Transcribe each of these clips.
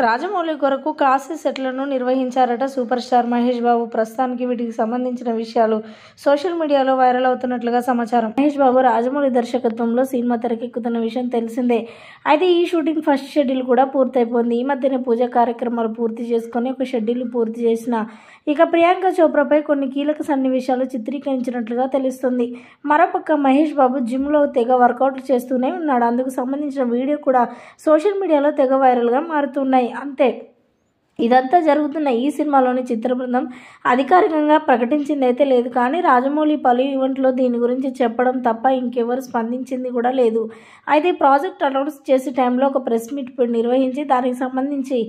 రాజమౌళి కొరకు కాశీ సెట్లను నిర్వహించారట super star Mahesh Babu. ప్రస్తుతానికి వీటికి సంబంధించిన విషయాలు సోషల్ మీడియాలో వైరల్ అవుతున్నట్లుగా సమాచారం. మహేష్ బాబు రాజమౌళి దర్శకత్వంలో సినిమా తెరకెక్కుతున్న విషయం తెలిసిందే. అయితే ఈ షూటింగ్ ఫస్ట్ షెడ్యూల్ కూడా పూర్తయిపోయింది. ఈ మధ్యనే పూజా కార్యక్రమాలు పూర్తి చేసుకొని ఒక షెడ్యూల్ పూర్తి చేసిన ఇక ప్రియాంక చోప్రాపై కొన్ని కీలక సన్నివేశాలు చిత్రీకరించినట్లుగా తెలుస్తుంది. మరోపక్క మహేష్ బాబు జిమ్లో తెగ వర్కౌట్లు చేస్తూనే ఉన్నాడు. అందుకు సంబంధించిన వీడియో కూడా సోషల్ మీడియాలో తెగ వైరల్గా మారుతున్నాయి. అంతే, ఇదంతా జరుగుతున్న ఈ సినిమాలోని చిత్ర బృందం అధికారికంగా ప్రకటించింది అయితే లేదు. కానీ రాజమౌళి పలు ఈవెంట్లో దీని గురించి చెప్పడం తప్ప ఇంకెవరు స్పందించింది కూడా లేదు. అయితే ప్రాజెక్ట్ అనౌన్స్ చేసే టైంలో ఒక ప్రెస్ మీట్ నిర్వహించి దానికి సంబంధించి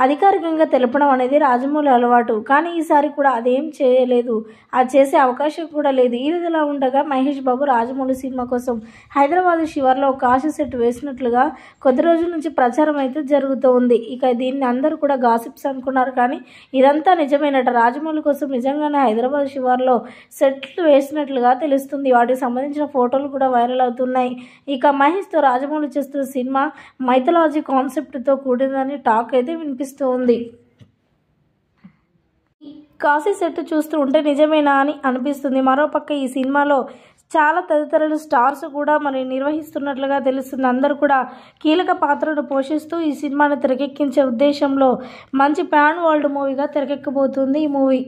అధికారికంగా తెలపడం అనేది రాజమౌళి అలవాటు. కానీ ఈసారి కూడా అదేం చేయలేదు, అది చేసే అవకాశం కూడా లేదు. ఇదిలా ఉండగా మహేష్ బాబు రాజమౌళి సినిమా కోసం హైదరాబాద్ శివార్లో ఒక కాశీ సెట్ వేసినట్లుగా కొద్ది రోజుల నుంచి ప్రచారం అయితే జరుగుతూ ఉంది. ఇక దీన్ని అందరూ కూడా గాసిప్స్ అనుకున్నారు, కానీ ఇదంతా నిజమేనట. రాజమౌళి కోసం నిజంగానే హైదరాబాద్ శివార్లో సెట్లు వేసినట్లుగా తెలుస్తుంది. వాటికి సంబంధించిన ఫోటోలు కూడా వైరల్ అవుతున్నాయి. ఇక మహేష్తో రాజమౌళి చేస్తున్న సినిమా మైథలాజీ కాన్సెప్ట్తో కూడిందని టాక్ అయితే వినిపిస్తుంది. కాశీ సెట్ చూస్తూ ఉంటే నిజమేనా అని అనిపిస్తుంది. మరోపక్క ఈ సినిమాలో చాలా తదితరులు స్టార్స్ కూడా నిర్వహిస్తున్నట్లుగా తెలుస్తుంది. అందరూ కూడా కీలక పాత్రను పోషిస్తూ ఈ సినిమాను తెరకెక్కించే ఉద్దేశంలో మంచి పాన్ వరల్డ్ మూవీగా తెరకెక్కబోతుంది ఈ మూవీ.